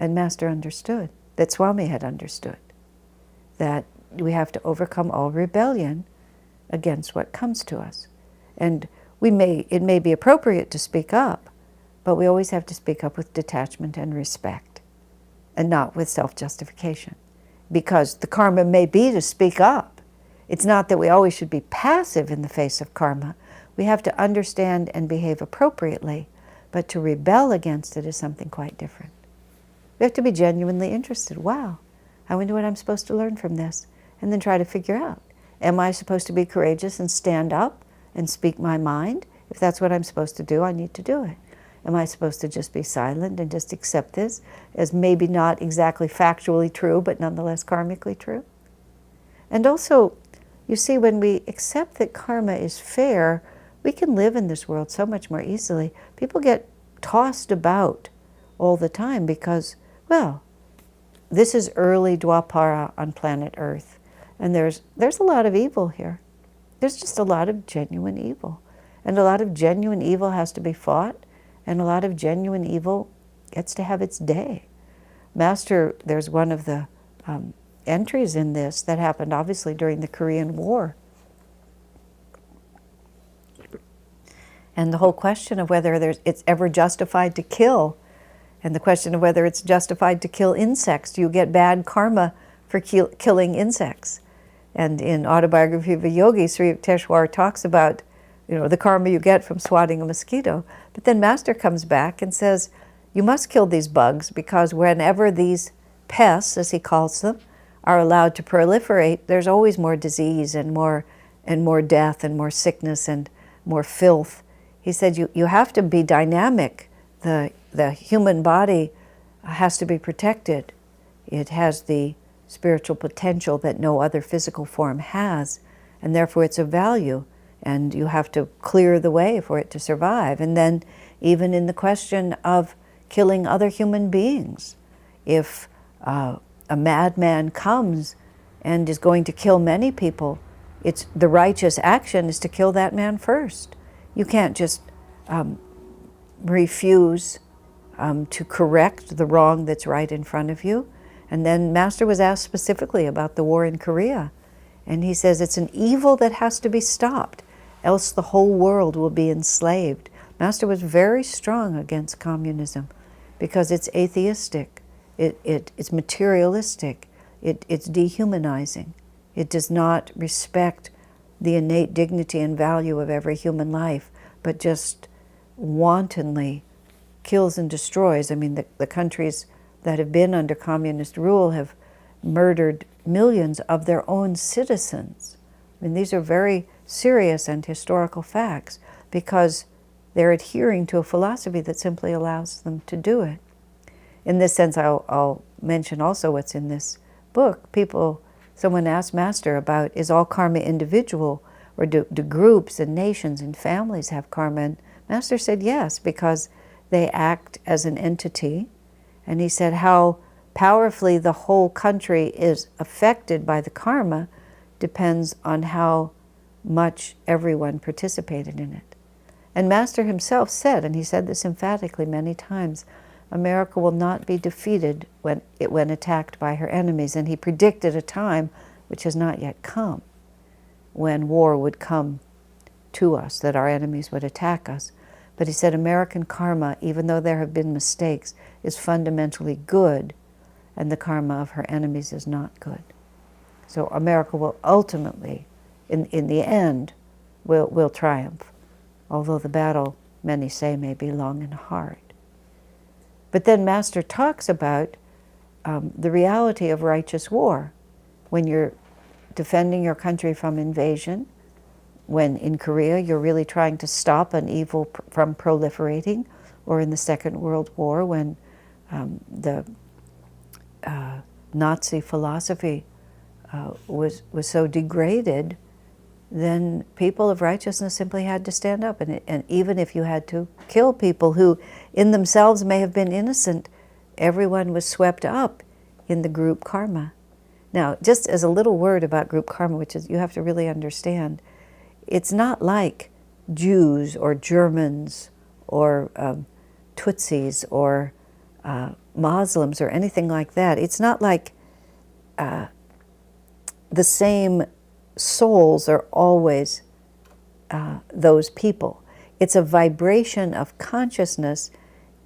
And Master understood, that Swami had understood, that we have to overcome all rebellion against what comes to us. And it may be appropriate to speak up, but we always have to speak up with detachment and respect, and not with self-justification. Because the karma may be to speak up. It's not that we always should be passive in the face of karma. We have to understand and behave appropriately, but to rebel against it is something quite different. We have to be genuinely interested. Wow, I wonder what I'm supposed to learn from this. And then try to figure out, am I supposed to be courageous and stand up and speak my mind? If that's what I'm supposed to do, I need to do it. Am I supposed to just be silent and just accept this as maybe not exactly factually true, but nonetheless karmically true? And also, you see, when we accept that karma is fair, we can live in this world so much more easily. People get tossed about all the time because, well, this is early Dwapara on planet Earth, and there's a lot of evil here. There's just a lot of genuine evil. And a lot of genuine evil has to be fought, and a lot of genuine evil gets to have its day. Master, there's one of the entries in this that happened obviously during the Korean War. And the whole question of whether it's ever justified to kill, and the question of whether it's justified to kill insects. Do you get bad karma for killing insects? And in Autobiography of a Yogi, Sri Yukteswar talks about, the karma you get from swatting a mosquito. But then Master comes back and says, you must kill these bugs because whenever these pests, as he calls them, are allowed to proliferate, there's always more disease and more death and more sickness and more filth. He said, you have to be dynamic. The human body has to be protected. It has the spiritual potential that no other physical form has, and therefore it's of value, and you have to clear the way for it to survive. And then even in the question of killing other human beings, if a madman comes and is going to kill many people, it's the righteous action is to kill that man first. You can't just refuse to correct the wrong that's right in front of you. And then Master was asked specifically about the war in Korea. And he says it's an evil that has to be stopped, else the whole world will be enslaved. Master was very strong against communism because it's atheistic, it's materialistic, it's dehumanizing. It does not respect the innate dignity and value of every human life, but just wantonly kills and destroys. I mean, the countries that have been under communist rule have murdered millions of their own citizens. I mean, these are very serious and historical facts, because they're adhering to a philosophy that simply allows them to do it. In this sense, I'll mention also what's in this book. Someone asked Master about, is all karma individual, or do groups and nations and families have karma? And Master said yes, because they act as an entity. And he said how powerfully the whole country is affected by the karma depends on how much everyone participated in it. And Master himself said, and he said this emphatically many times, America will not be defeated when attacked by her enemies. And he predicted a time, which has not yet come, when war would come to us, that our enemies would attack us. But he said American karma, even though there have been mistakes, is fundamentally good, and the karma of her enemies is not good. So America will ultimately, in the end, will triumph, although the battle, many say, may be long and hard. But then Master talks about the reality of righteous war. When you're defending your country from invasion, when in Korea you're really trying to stop an evil from proliferating, or in the Second World War when the Nazi philosophy was so degraded, then people of righteousness simply had to stand up. And even if you had to kill people who in themselves may have been innocent, everyone was swept up in the group karma. Now, just as a little word about group karma, which is you have to really understand, it's not like Jews or Germans or Tutsis or Muslims or anything like that. It's not like the same souls are always those people. It's a vibration of consciousness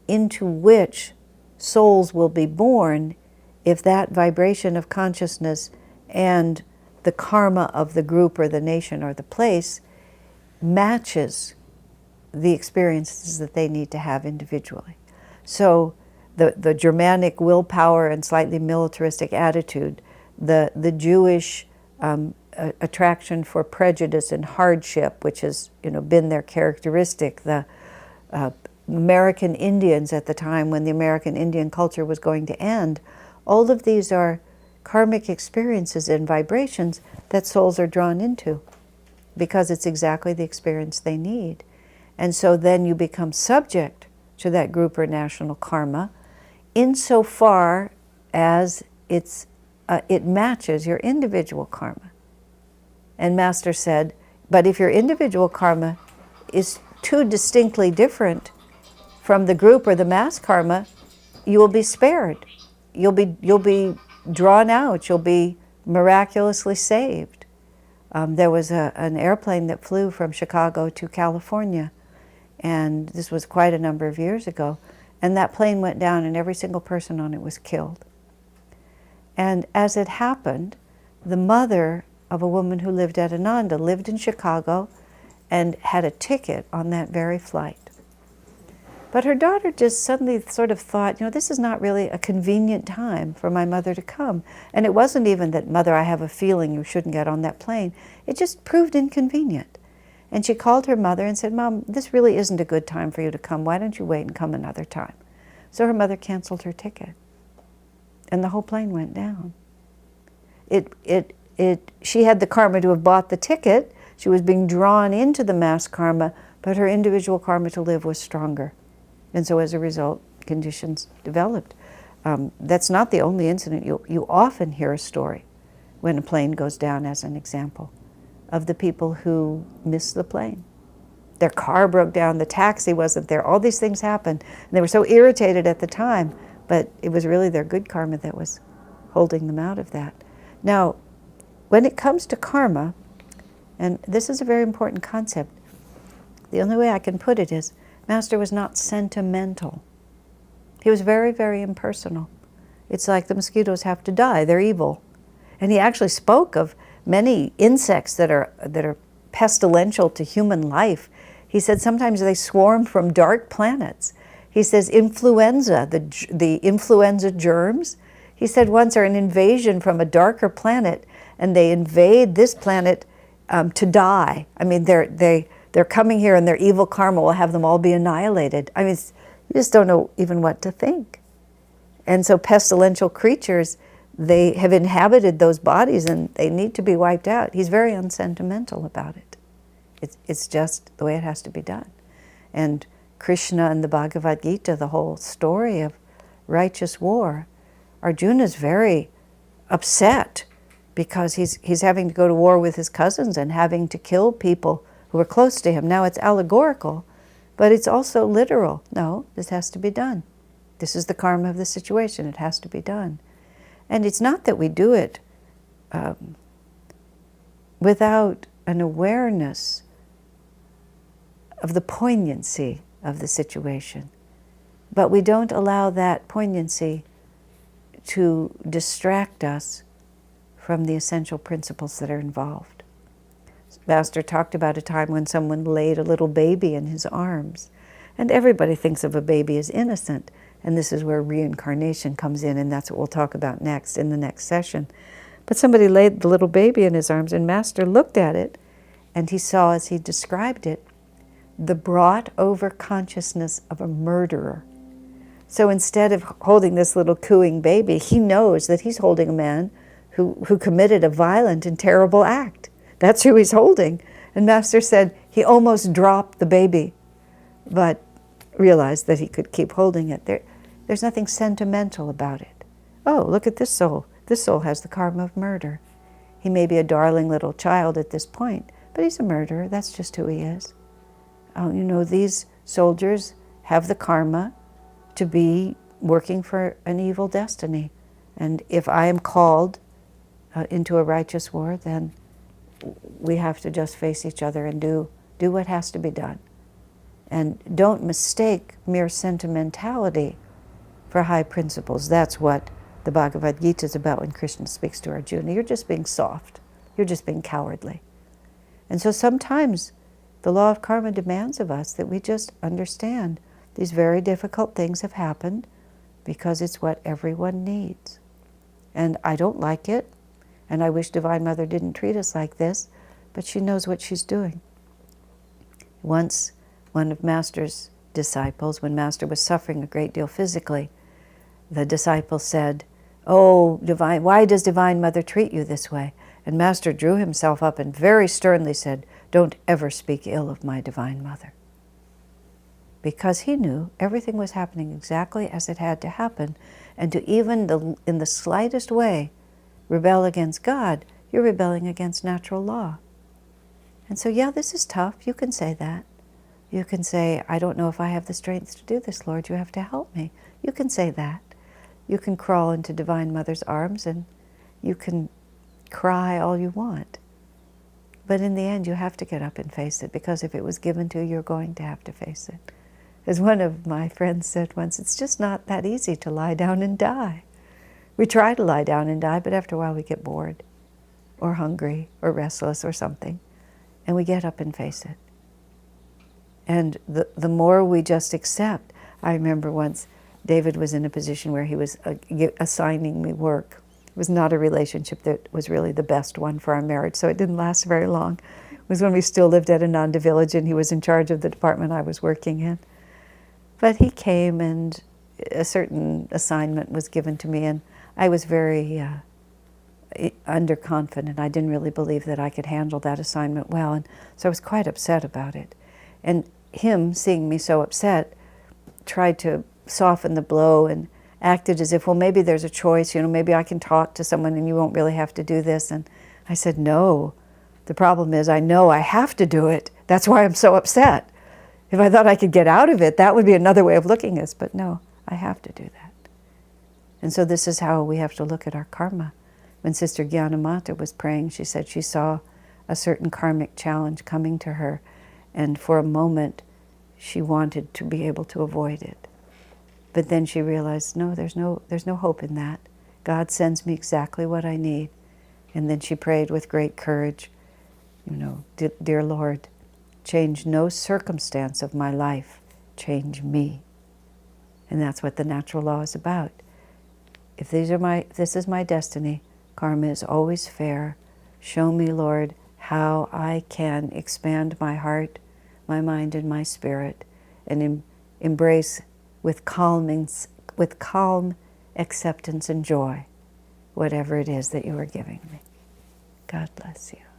into which souls will be born if that vibration of consciousness and the karma of the group or the nation or the place matches the experiences that they need to have individually. So the Germanic willpower and slightly militaristic attitude, the Jewish attraction for prejudice and hardship, which has been their characteristic, the American Indians at the time when the American Indian culture was going to end, all of these are karmic experiences and vibrations that souls are drawn into because it's exactly the experience they need. And so then you become subject to that group or national karma insofar as it matches your individual karma. And Master said, but if your individual karma is too distinctly different from the group or the mass karma, you will be spared. You'll be drawn out. You'll be miraculously saved. There was an airplane that flew from Chicago to California, and this was quite a number of years ago, and that plane went down and every single person on it was killed. And as it happened, the mother of a woman who lived at Ananda lived in Chicago and had a ticket on that very flight. But her daughter just suddenly sort of thought, this is not really a convenient time for my mother to come. And it wasn't even that, Mother, I have a feeling you shouldn't get on that plane. It just proved inconvenient. And she called her mother and said, Mom, this really isn't a good time for you to come. Why don't you wait and come another time? So her mother canceled her ticket. And the whole plane went down. She had the karma to have bought the ticket. She was being drawn into the mass karma, but her individual karma to live was stronger. And so as a result, conditions developed. That's not the only incident. You often hear a story when a plane goes down, as an example, of the people who missed the plane. Their car broke down, the taxi wasn't there, all these things happened. And they were so irritated at the time, but it was really their good karma that was holding them out of that. Now, when it comes to karma, and this is a very important concept, the only way I can put it is, Master was not sentimental. He was very, very impersonal. It's like the mosquitoes have to die, they're evil. And he actually spoke of many insects that are pestilential to human life. He said sometimes they swarm from dark planets. He says influenza, the influenza germs, he said once are an invasion from a darker planet, and they invade this planet to die. I mean, they're coming here and their evil karma will have them all be annihilated. I mean, you just don't know even what to think. And so pestilential creatures, they have inhabited those bodies and they need to be wiped out. He's very unsentimental about it. It's just the way it has to be done. And Krishna and the Bhagavad Gita, the whole story of righteous war, Arjuna's very upset because he's having to go to war with his cousins and having to kill people who are close to him. Now it's allegorical, but it's also literal. No, this has to be done. This is the karma of the situation. It has to be done. And it's not that we do it without an awareness of the poignancy of the situation. But we don't allow that poignancy to distract us from the essential principles that are involved. Master talked about a time when someone laid a little baby in his arms. And everybody thinks of a baby as innocent. And this is where reincarnation comes in, and that's what we'll talk about next in the next session. But somebody laid the little baby in his arms, and Master looked at it, and he saw, as he described it, the brought over consciousness of a murderer. So instead of holding this little cooing baby, he knows that he's holding a man who committed a violent and terrible act. That's who he's holding. And Master said he almost dropped the baby, but realized that he could keep holding it. There's nothing sentimental about it. Oh, look at this soul. This soul has the karma of murder. He may be a darling little child at this point, but he's a murderer. That's just who he is. These soldiers have the karma to be working for an evil destiny. And if I am called into a righteous war, then we have to just face each other and do what has to be done. And don't mistake mere sentimentality for high principles. That's what the Bhagavad Gita is about when Krishna speaks to Arjuna. You're just being soft. You're just being cowardly. And so sometimes the law of karma demands of us that we just understand these very difficult things have happened because it's what everyone needs. And I don't like it, and I wish Divine Mother didn't treat us like this, but she knows what she's doing. Once, one of Master's disciples, when Master was suffering a great deal physically, the disciple said, "Oh, why does Divine Mother treat you this way?" And Master drew himself up and very sternly said, "Don't ever speak ill of my Divine Mother." Because he knew everything was happening exactly as it had to happen, and to even in the slightest way rebel against God, you're rebelling against natural law. And so, yeah, this is tough. You can say that. You can say, "I don't know if I have the strength to do this, Lord. You have to help me." You can say that. You can crawl into Divine Mother's arms and you can cry all you want. But in the end, you have to get up and face it, because if it was given to you, you're going to have to face it. As one of my friends said once, it's just not that easy to lie down and die. We try to lie down and die, but after a while we get bored or hungry or restless or something, and we get up and face it. And the more we just accept. I remember once David was in a position where he was assigning me work. It was not a relationship that was really the best one for our marriage, so it didn't last very long. It was when we still lived at Ananda Village and he was in charge of the department I was working in. But he came and a certain assignment was given to me, and I was very underconfident. I didn't really believe that I could handle that assignment well, and so I was quite upset about it. And him, seeing me so upset, tried to soften the blow and acted as if, well, maybe there's a choice, maybe I can talk to someone and you won't really have to do this. And I said, no, the problem is I know I have to do it. That's why I'm so upset. If I thought I could get out of it, that would be another way of looking at this, but no, I have to do that. And so this is how we have to look at our karma. When Sister Gyanamata was praying, she said she saw a certain karmic challenge coming to her, and for a moment she wanted to be able to avoid it. But then she realized, no, there's no hope in that. God sends me exactly what I need. And then she prayed with great courage, dear Lord, change no circumstance of my life, change me. And that's what the natural law is about. If this is my destiny, karma is always fair. Show me, Lord, how I can expand my heart, my mind, and my spirit, and embrace with calm acceptance and joy whatever it is that you are giving me. God bless you.